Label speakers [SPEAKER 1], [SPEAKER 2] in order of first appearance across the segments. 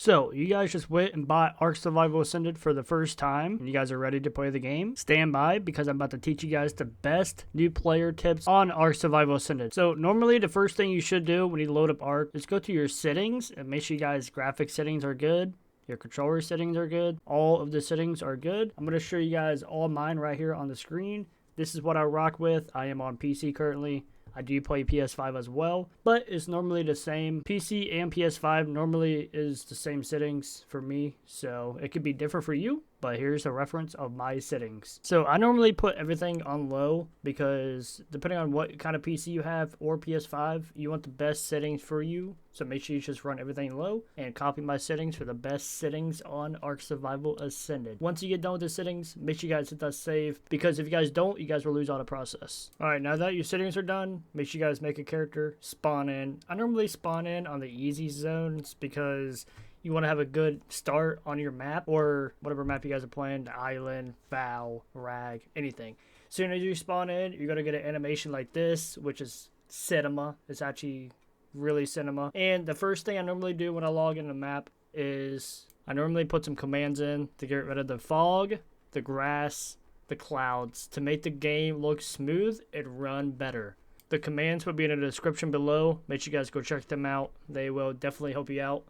[SPEAKER 1] So, you guys just went and bought Ark Survival Ascended for the first time, and you guys are ready to play the game. Stand by, because I'm about to teach you guys the best new player tips on Ark Survival Ascended. So, normally the first thing you should do when you load up Ark is go to your settings and make sure you guys' graphics settings are good. Your controller settings are good. All of the settings are good. I'm going to show you guys all mine right here on the screen. This is what I rock with. I am on PC currently. I do play PS5 as well, but it's normally the same. PC and PS5 normally is the same settings for me, so it could be different for you, but here's a reference of my settings. So I normally put everything on low because depending on what kind of PC you have or PS5, you want the best settings for you. So make sure you just run everything low and copy my settings for the best settings on Ark Survival Ascended. Once you get done with the settings, make sure you guys hit that save, because if you guys don't, you guys will lose all the process. Alright, now that your settings are done, make sure you guys make a character, spawn in. I normally spawn in on the easy zones because you want to have a good start on your map, or whatever map you guys are playing, the island, vow, rag, anything. As soon as you spawn in, you're going to get an animation like this, which is cinema. It's actually really cinema. And the first thing I normally do when I log in the map is I normally put some commands in to get rid of the fog, the grass, the clouds, to make the game look smooth and run better. The commands will be in the description below. Make sure you guys go check them out. They will definitely help you out.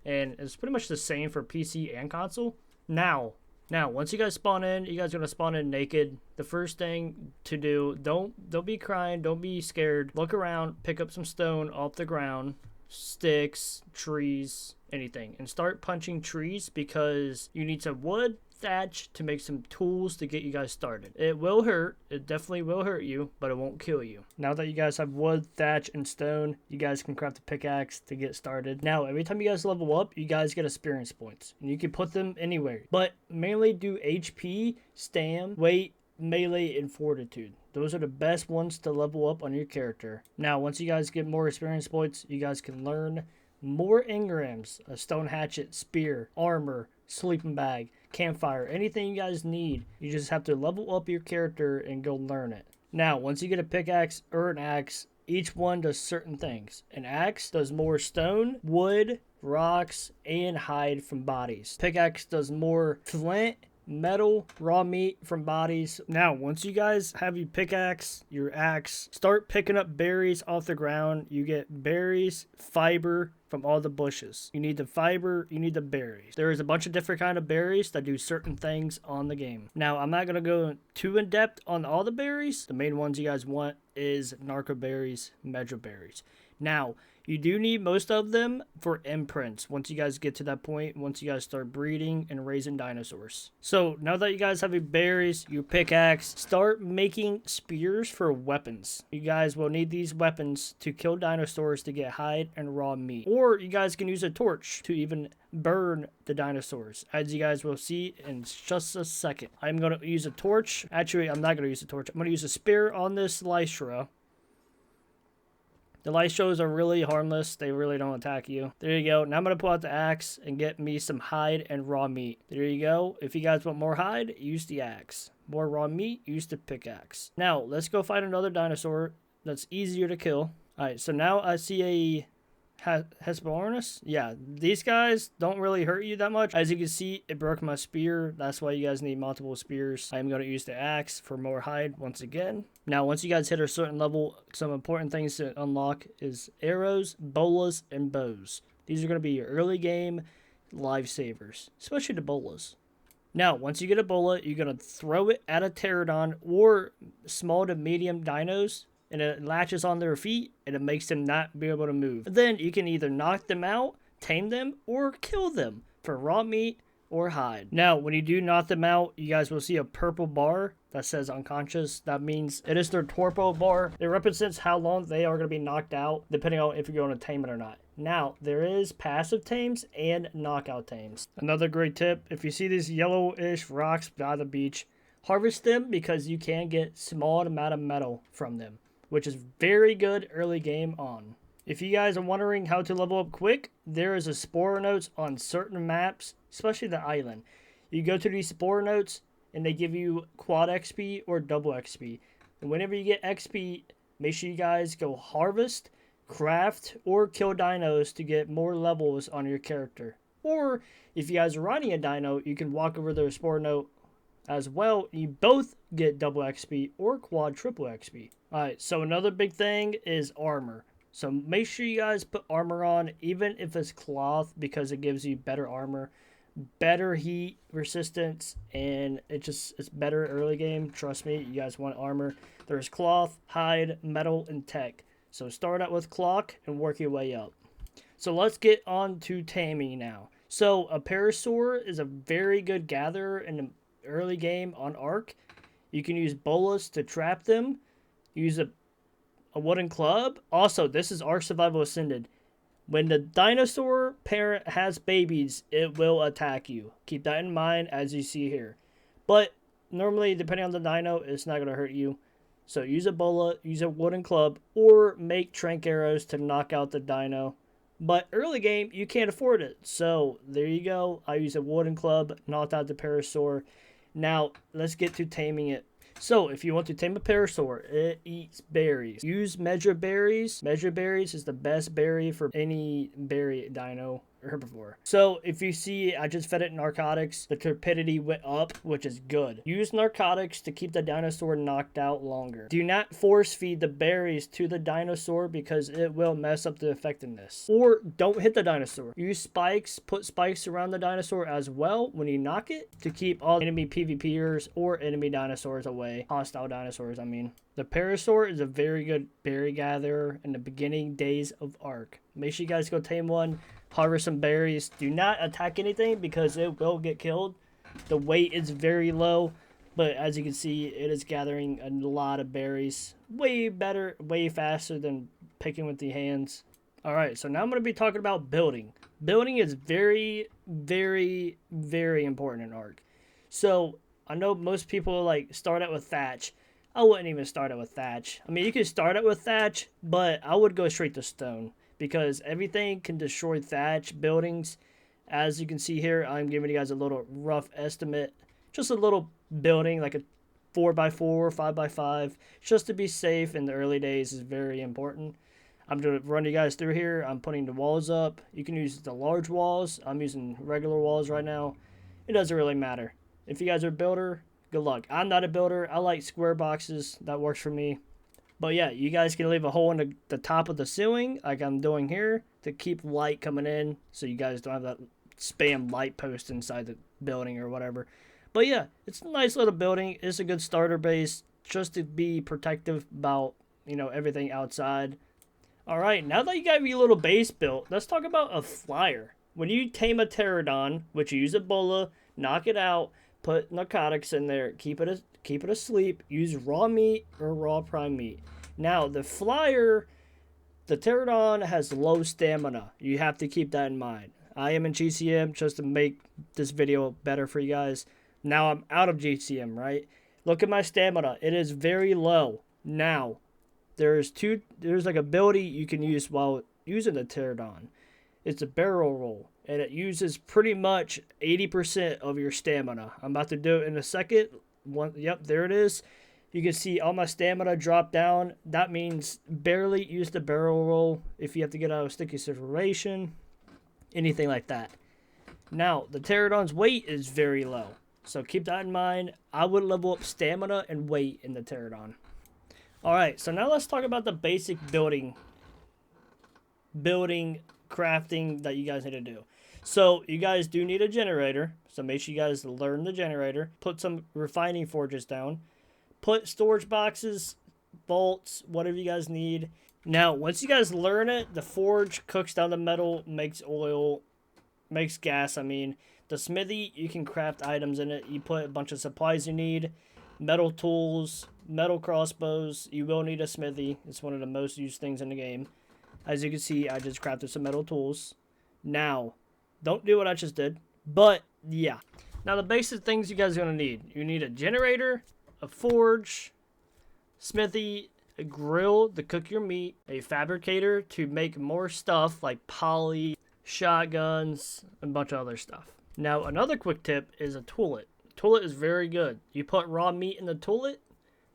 [SPEAKER 1] And it's pretty much the same for PC and console. Now, once you guys spawn in, you guys are gonna spawn in naked. The first thing to do, don't be crying, don't be scared. Look around, pick up some stone off the ground, sticks, trees, anything, and start punching trees because you need some wood, thatch to make some tools to get you guys started. It will hurt, it definitely will hurt you, but it won't kill you. Now that you guys have wood, thatch, and stone, you guys can craft a pickaxe to get started. Now, every time you guys level up, you guys get experience points, and you can put them anywhere, but mainly do HP, stam, weight, melee, and fortitude. Those are the best ones to level up on your character. Now, once you guys get more experience points, you guys can learn more engrams, a stone hatchet, spear, armor, sleeping bag, campfire, anything you guys need. You just have to level up your character and go learn it. Now, once you get a pickaxe or an axe, each one does certain things. An axe does more stone, wood, rocks, and hide from bodies. Pickaxe does more flint, metal, raw meat from bodies. Now, once you guys have your pickaxe, your axe, start picking up berries off the ground. You get berries, fiber from all the bushes. You need the fiber, you need the berries. There is a bunch of different kind of berries that do certain things on the game. Now, I'm not going to go too in depth on all the berries. The main ones you guys want is narco berries, medra berries. Now, you do need most of them for imprints once you guys get to that point, once you guys start breeding and raising dinosaurs. So now that you guys have your berries, your pickaxe, start making spears for weapons. You guys will need these weapons to kill dinosaurs to get hide and raw meat. Or you guys can use a torch to even burn the dinosaurs, as you guys will see in just a second. I'm going to use a torch. Actually, I'm not going to use a torch. I'm going to use a spear on this Lystra. The Lystros are really harmless. They really don't attack you. There you go. Now I'm going to pull out the axe and get me some hide and raw meat. There you go. If you guys want more hide, use the axe. More raw meat, use the pickaxe. Now, let's go find another dinosaur that's easier to kill. Alright, so now I see a Hesperornis. Yeah, these guys don't really hurt you that much. As you can see, it broke my spear. That's why you guys need multiple spears. I'm going to use the axe for more hide once again. Now, once you guys hit a certain level, some important things to unlock is arrows, bolas, and bows. These are going to be your early game lifesavers, especially the bolas. Now, once you get a bola, you're going to throw it at a pterodon or small to medium dinos, and it latches on their feet, and it makes them not be able to move. Then you can either knock them out, tame them, or kill them for raw meat or hide. Now, when you do knock them out, you guys will see a purple bar that says unconscious. That means it is their torpor bar. It represents how long they are going to be knocked out, depending on if you're going to tame it or not. Now, there is passive tames and knockout tames. Another great tip, if you see these yellowish rocks by the beach, harvest them because you can get small amount of metal from them, which is very good early game on. If you guys are wondering how to level up quick, there is a spore notes on certain maps, especially the island. You go to these spore notes and they give you quad XP or double XP. And whenever you get XP, make sure you guys go harvest, craft, or kill dinos to get more levels on your character. Or if you guys are riding a dino, you can walk over to the spore note as well. You both get double XP or quad triple XP. Alright, so another big thing is armor. So make sure you guys put armor on, even if it's cloth, because it gives you better armor, better heat resistance, and it's better early game. Trust me, you guys want armor. There's cloth, hide, metal, and tech. So start out with cloth and work your way up. So let's get on to taming now. So a parasaur is a very good gatherer in the early game on ARK. You can use bolas to trap them. Use a wooden club. Also, this is ARK Survival Ascended. When the dinosaur parent has babies, it will attack you. Keep that in mind as you see here. But normally, depending on the dino, it's not going to hurt you. So use a bola, use a wooden club, or make trank arrows to knock out the dino. But early game, you can't afford it. So there you go. I use a wooden club, knocked out the parasaur. Now, let's get to taming it. So, if you want to tame a parasaur, it eats berries. Use measure berries. Measure berries is the best berry for any berry dino herbivore. So, if you see, I just fed it narcotics. The torpidity went up, which is good. Use narcotics to keep the dinosaur knocked out longer. Do not force feed the berries to the dinosaur because it will mess up the effectiveness. Or don't hit the dinosaur. Use spikes. Put spikes around the dinosaur as well when you knock it to keep all enemy PvPers or enemy dinosaurs away. Hostile dinosaurs, I mean. The parasaur is a very good berry gatherer in the beginning days of ARK. Make sure you guys go tame one. Harvest some berries. Do not attack anything because it will get killed. The weight is very low, but as you can see, it is gathering a lot of berries. Way better, way faster than picking with the hands. Alright, so now I'm going to be talking about building. Building is very, very, very important in ARK. So, I know most people like start out with thatch. I wouldn't even start out with thatch. I mean, you can start out with thatch, but I would go straight to stone. Because everything can destroy thatch buildings. As you can see here, I'm giving you guys a little rough estimate. Just a little building, like a 4x4, 5x5. Just to be safe in the early days is very important. I'm going to run you guys through here. I'm putting the walls up. You can use the large walls. I'm using regular walls right now. It doesn't really matter. If you guys are a builder, good luck. I'm not a builder. I like square boxes. That works for me. But yeah, you guys can leave a hole in the top of the ceiling, like I'm doing here, to keep light coming in, so you guys don't have that spam light post inside the building or whatever. But yeah, it's a nice little building. It's a good starter base, just to be protective about, you know, everything outside. Alright, now that you got your little base built, let's talk about a flyer. When you tame a pterodon, which you use a bola, knock it out, put narcotics in there, keep it asleep, use raw meat or raw prime meat. Now, the flyer, the pterodon has low stamina. You have to keep that in mind. I am in GCM just to make this video better for you guys. Now I'm out of GCM, right? Look at my stamina. It is very low. Now, there's like a ability you can use while using the pterodon. It's a barrel roll, and it uses pretty much 80% of your stamina. I'm about to do it in a second. Yep, there it is. You can see all my stamina drop down. That means barely use the barrel roll if you have to get out of a sticky situation, anything like that. Now, the pterodon's weight is very low, so keep that in mind. I would level up stamina and weight in the pterodon. Alright, so now let's talk about the basic building crafting that you guys need to do. So you guys do need a generator, so make sure you guys learn the generator. Put some refining forges down. Put storage boxes, vaults, whatever you guys need. Now, once you guys learn it, the forge cooks down the metal, makes oil, makes gas, I mean. The smithy, you can craft items in it. You put a bunch of supplies you need. Metal tools, metal crossbows. You will need a smithy. It's one of the most used things in the game. As you can see, I just crafted some metal tools. Now, don't do what I just did, but yeah. Now, the basic things you guys are going to need. You need a generator, a forge, smithy, a grill to cook your meat, a fabricator to make more stuff like poly, shotguns, and a bunch of other stuff. Now, another quick tip is a toilet. Toilet is very good. You put raw meat in the toilet,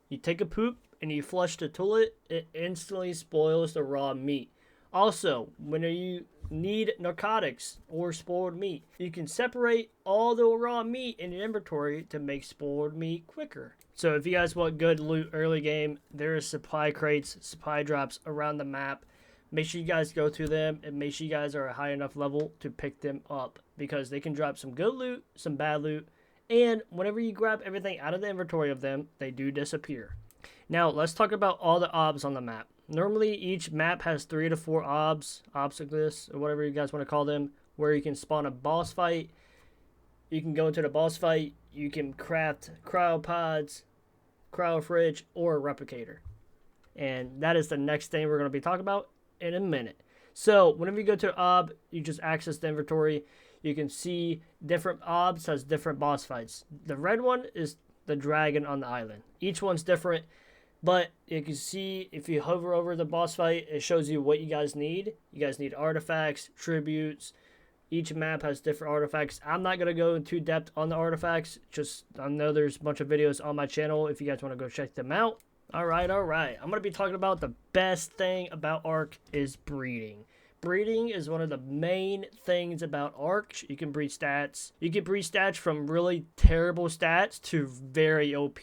[SPEAKER 1] you take a poop, and you flush the toilet, it instantly spoils the raw meat. Also, when you need narcotics or spoiled meat. You can separate all the raw meat in your inventory to make spoiled meat quicker. So if you guys want good loot early game, there are supply crates, supply drops around the map. Make sure you guys go through them and make sure you guys are a high enough level to pick them up, because they can drop some good loot, some bad loot, and whenever you grab everything out of the inventory of them, they do disappear. Now let's talk about all the obs on the map. Normally each map has 3 to 4 obstacles, or whatever you guys want to call them, where you can spawn a boss fight. You can go into the boss fight, you can craft cryopods, cryo fridge, or a replicator. And that is the next thing we're going to be talking about in a minute. So whenever you go to ob, you just access the inventory. You can see different obs has different boss fights. The red one is the dragon on the island. Each one's different, but you can see if you hover over the boss fight, it shows you what you guys need. You guys need artifacts, tributes. Each map has different artifacts. I'm not going to go into depth on the artifacts. Just, I know there's a bunch of videos on my channel if you guys want to go check them out. All right. I'm going to be talking about the best thing about ARK is breeding. Breeding is one of the main things about ARK. You can breed stats. You can breed stats from really terrible stats to very OP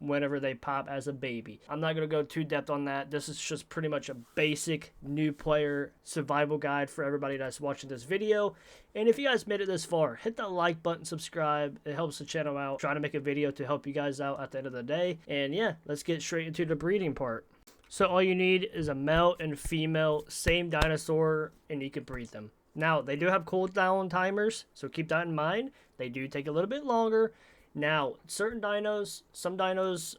[SPEAKER 1] whenever they pop as a baby. I'm not going to go too depth on that. This is just pretty much a basic new player survival guide for everybody that's watching this video. And if you guys made it this far, hit that like button, subscribe. It helps the channel out. Trying to make a video to help you guys out at the end of the day. And yeah, let's get straight into the breeding part. So all you need is a male and female, same dinosaur, and you can breed them. Now, they do have cooldown timers, so keep that in mind. They do take a little bit longer. Now, certain dinos, some dinos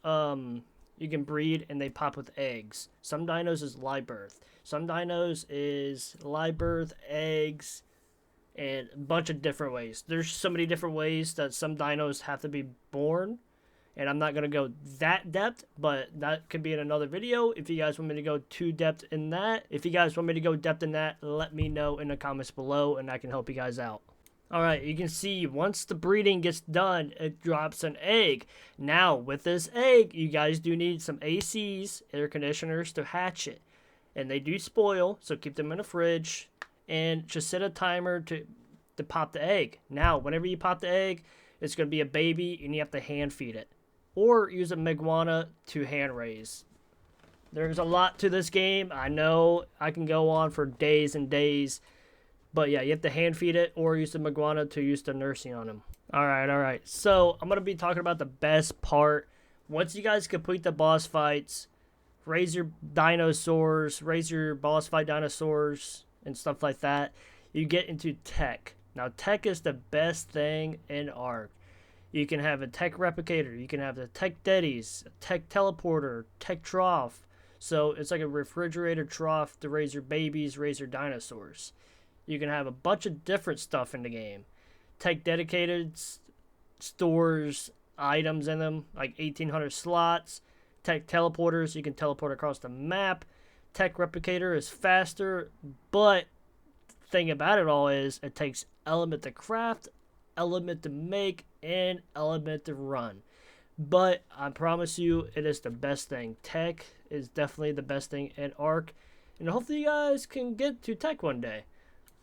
[SPEAKER 1] you can breed and they pop with eggs. Some dinos is live birth. Some dinos is live birth, eggs, and a bunch of different ways. There's so many different ways that some dinos have to be born. And I'm not going to go that depth, but that could be in another video. If you guys want me to go too depth in that, let me know in the comments below and I can help you guys out. All right, you can see once the breeding gets done, it drops an egg. Now, with this egg, you guys do need some ACs, air conditioners, to hatch it. And they do spoil, so keep them in a fridge. And just set a timer to pop the egg. Now, whenever you pop the egg, it's going to be a baby and you have to hand feed it. Or use a Miguana to hand raise. There's a lot to this game. I know I can go on for days and days. But yeah, you have to hand feed it or use the Miguana to use the nursing on him. Alright. So I'm going to be talking about the best part. Once you guys complete the boss fights, raise your dinosaurs, raise your boss fight dinosaurs and stuff like that, you get into tech. Now tech is the best thing in ARK. You can have a tech replicator, you can have the tech deddies, a tech teleporter, tech trough. So it's like a refrigerator trough to raise your babies, raise your dinosaurs. You can have a bunch of different stuff in the game. Tech dedicated stores items in them, like 1800 slots. Tech teleporters, you can teleport across the map. Tech replicator is faster, but the thing about it all is it takes element to craft, element to make, and element to run. But I promise you, it is the best thing. Tech is definitely the best thing in ARK, and hopefully you guys can get to tech one day.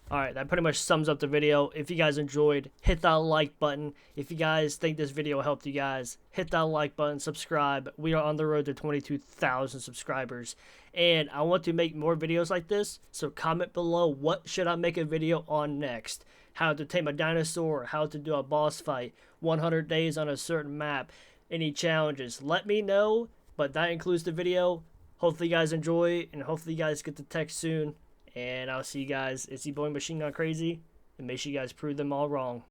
[SPEAKER 1] Alright, that pretty much sums up the video. If you guys enjoyed, hit that like button. If you guys think this video helped you guys, hit that like button, subscribe. We are on the road to 22,000 subscribers. And I want to make more videos like this, so comment below what should I make a video on next. How to tame a dinosaur, how to do a boss fight, 100 days on a certain map, any challenges. Let me know, but that includes the video. Hopefully you guys enjoy, and hopefully you guys get to tech soon. And I'll see you guys. It's your boy Machine Gun Crazy. And make sure you guys prove them all wrong.